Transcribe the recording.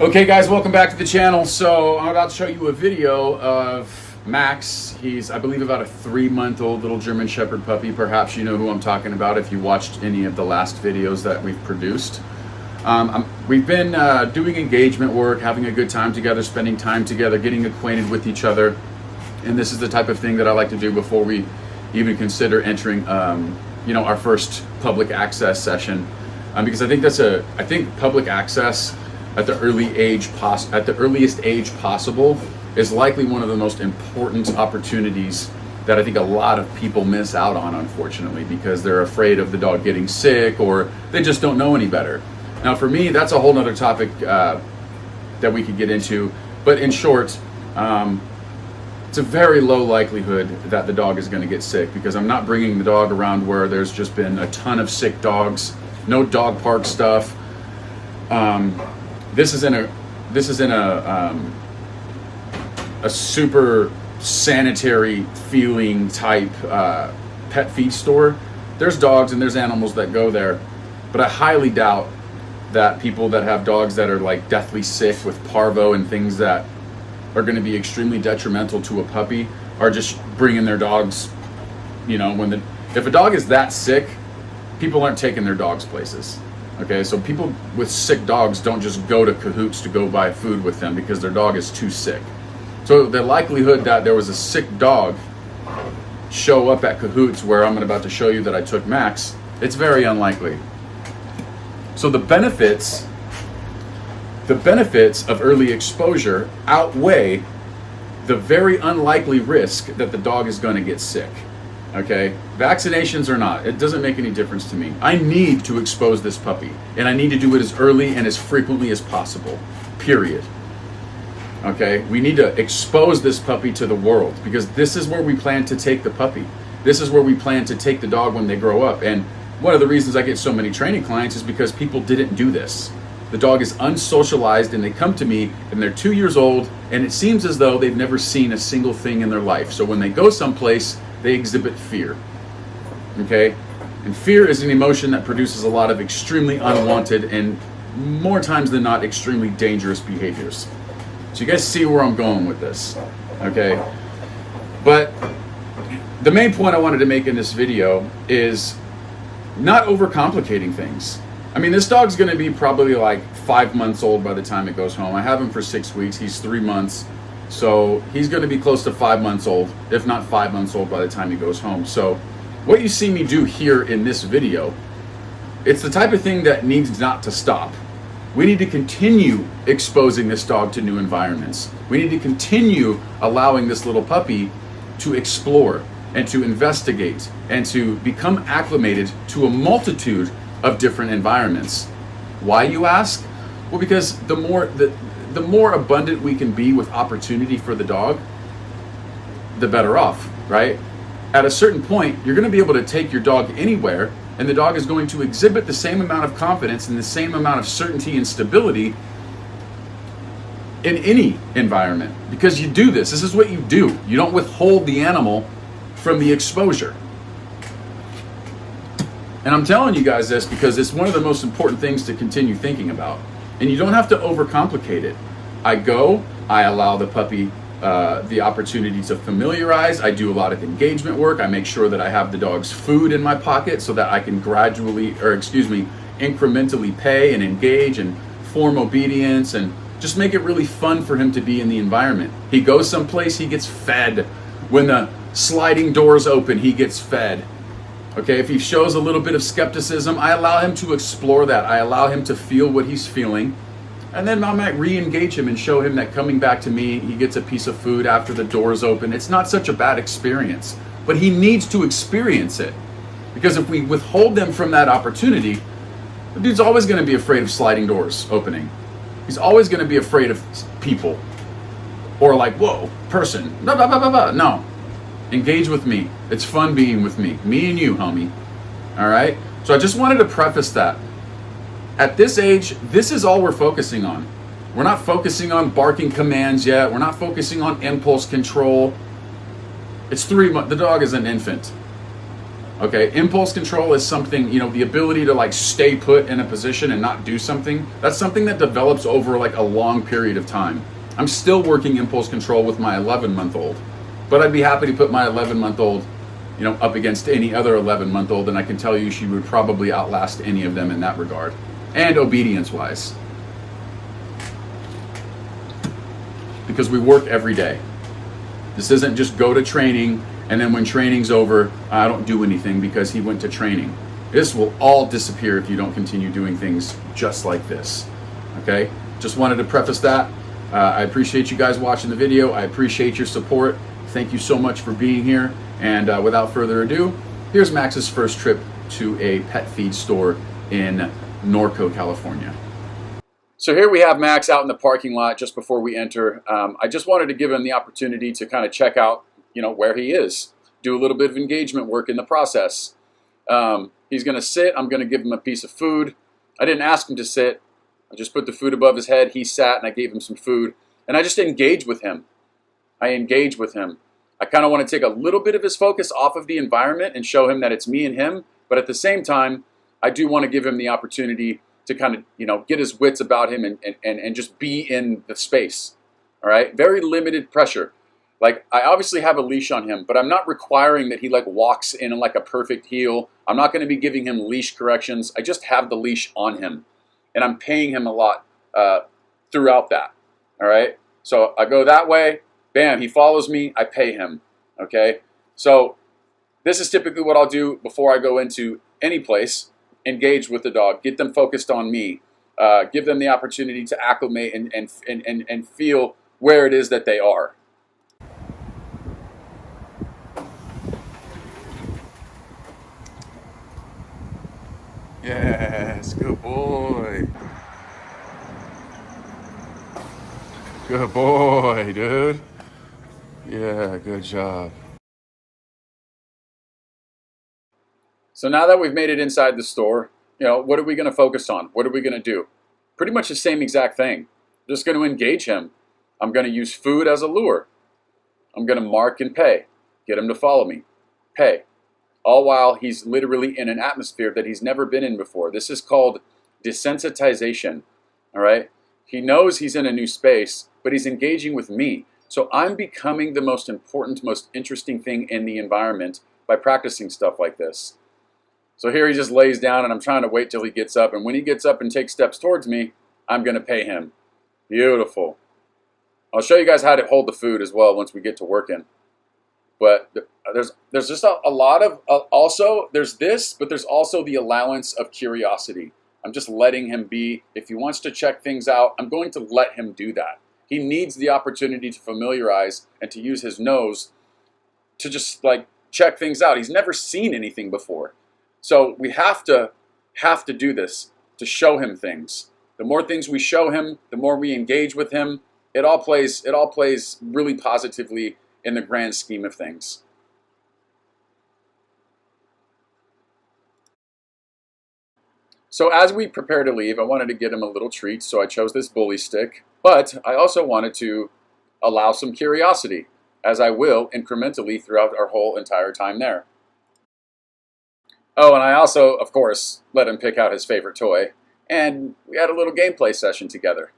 Okay guys, welcome back to the channel. So I'm about to show you a video of Max. He's, I believe, about a 3-month-old little German Shepherd puppy. Perhaps you know who I'm talking about if you watched any of the last videos that we've produced. We've been doing engagement work, having a good time together, spending time together, getting acquainted with each other. And this is the type of thing that I like to do before we even consider entering our first public access session. Because I think public access at the earliest age possible is likely one of the most important opportunities that I think a lot of people miss out on, unfortunately, because they're afraid of the dog getting sick or they just don't know any better. Now for me, that's a whole nother topic that we could get into, but in short, it's a very low likelihood that the dog is going to get sick, because I'm not bringing the dog around where there's just been a ton of sick dogs. No dog park stuff. This is in a super sanitary feeling type pet feed store. There's dogs and there's animals that go there, but I highly doubt that people that have dogs that are like deathly sick with parvo and things that are going to be extremely detrimental to a puppy are just bringing their dogs. If a dog is that sick, people aren't taking their dogs places. Okay, so people with sick dogs don't just go to Cahoots to go buy food with them because their dog is too sick. So the likelihood that there was a sick dog show up at Cahoots where I'm about to show you that I took Max, it's very unlikely. So the benefits of early exposure outweigh the very unlikely risk that the dog is going to get sick. Okay, vaccinations or not, it doesn't make any difference to me. I need to expose this puppy, and I need to do it as early and as frequently as possible, period. Okay, we need to expose this puppy to the world, because this is where we plan to take the puppy. This is where we plan to take the dog when they grow up. And one of the reasons I get so many training clients is because people didn't do this. The dog is unsocialized and they come to me and they're 2 years old and it seems as though they've never seen a single thing in their life. So when they go someplace, they exhibit fear. Okay? And fear is an emotion that produces a lot of extremely unwanted and more times than not extremely dangerous behaviors. So you guys see where I'm going with this. Okay? But the main point I wanted to make in this video is not overcomplicating things. I mean, this dog's going to be probably like 5 months old by the time it goes home. I have him for 6 weeks. He's 3 months. So he's going to be close to 5 months old, if not 5 months old by the time he goes home. So what you see me do here in this video, it's the type of thing that needs not to stop. We need to continue exposing this dog to new environments. We need to continue allowing this little puppy to explore and to investigate and to become acclimated to a multitude of different environments. Why, you ask? Well, because the more abundant we can be with opportunity for the dog, the better off, right? At a certain point, you're going to be able to take your dog anywhere, and the dog is going to exhibit the same amount of confidence and the same amount of certainty and stability in any environment, because you do this. This is what you do. You don't withhold the animal from the exposure. And I'm telling you guys this because it's one of the most important things to continue thinking about. And you don't have to overcomplicate it. I allow the puppy the opportunity to familiarize. I do a lot of engagement work. I make sure that I have the dog's food in my pocket so that I can incrementally pay and engage and form obedience and just make it really fun for him to be in the environment. He goes someplace, he gets fed. When the sliding doors open, he gets fed. Okay, if he shows a little bit of skepticism, I allow him to explore that. I allow him to feel what he's feeling. And then I might re-engage him and show him that coming back to me, he gets a piece of food after the doors open. It's not such a bad experience. But he needs to experience it. Because if we withhold them from that opportunity, the dude's always going to be afraid of sliding doors opening. He's always going to be afraid of people. Or like, whoa, person. Blah, blah, blah, blah, blah. No. Engage with me. It's fun being with me. Me and you, homie. All right? So I just wanted to preface that. At this age, this is all we're focusing on. We're not focusing on barking commands yet. We're not focusing on impulse control. It's 3 months. The dog is an infant. Okay, impulse control is something, the ability to like stay put in a position and not do something. That's something that develops over like a long period of time. I'm still working impulse control with my 11-month-old, but I'd be happy to put my 11-month-old, up against any other 11-month-old, and I can tell you she would probably outlast any of them in that regard, and obedience-wise, because we work every day. This isn't just go to training and then when training's over, I don't do anything because he went to training. This will all disappear if you don't continue doing things just like this. Okay? Just wanted to preface that. I appreciate you guys watching the video. I appreciate your support. Thank you so much for being here. And without further ado, here's Max's first trip to a pet feed store in Norco, California. So here we have Max out in the parking lot just before we enter. I just wanted to give him the opportunity to kind of check out, where he is. Do a little bit of engagement work in the process. He's going to sit. I'm going to give him a piece of food. I didn't ask him to sit. I just put the food above his head. He sat and I gave him some food. And I just engage with him. I engage with him. I kind of want to take a little bit of his focus off of the environment and show him that it's me and him. But at the same time, I do want to give him the opportunity to kind of, get his wits about him and just be in the space. All right? Very limited pressure. Like, I obviously have a leash on him, but I'm not requiring that he like walks in like a perfect heel. I'm not going to be giving him leash corrections. I just have the leash on him, and I'm paying him a lot throughout that. All right? So I go that way. Bam, he follows me. I pay him. Okay? So this is typically what I'll do before I go into any place. Engage with the dog. Get them focused on me. Give them the opportunity to acclimate and feel where it is that they are. Yes, good boy. Good boy, dude. Yeah, good job. So now that we've made it inside the store, what are we going to focus on? What are we going to do? Pretty much the same exact thing. Just going to engage him. I'm going to use food as a lure. I'm going to mark and pay. Get him to follow me. Pay. All while he's literally in an atmosphere that he's never been in before. This is called desensitization. All right? He knows he's in a new space, but he's engaging with me. So I'm becoming the most important, most interesting thing in the environment by practicing stuff like this. So here he just lays down, and I'm trying to wait till he gets up. And when he gets up and takes steps towards me, I'm going to pay him. Beautiful. I'll show you guys how to hold the food as well once we get to working. But there's just a lot of, also, there's this, but there's also the allowance of curiosity. I'm just letting him be. If he wants to check things out, I'm going to let him do that. He needs the opportunity to familiarize and to use his nose to just like check things out. He's never seen anything before. So we have to do this to show him things. The more things we show him, the more we engage with him. It all plays really positively in the grand scheme of things. So as we prepare to leave, I wanted to get him a little treat, so I chose this bully stick. But I also wanted to allow some curiosity, as I will incrementally throughout our whole entire time there. Oh, and I also, of course, let him pick out his favorite toy, and we had a little gameplay session together.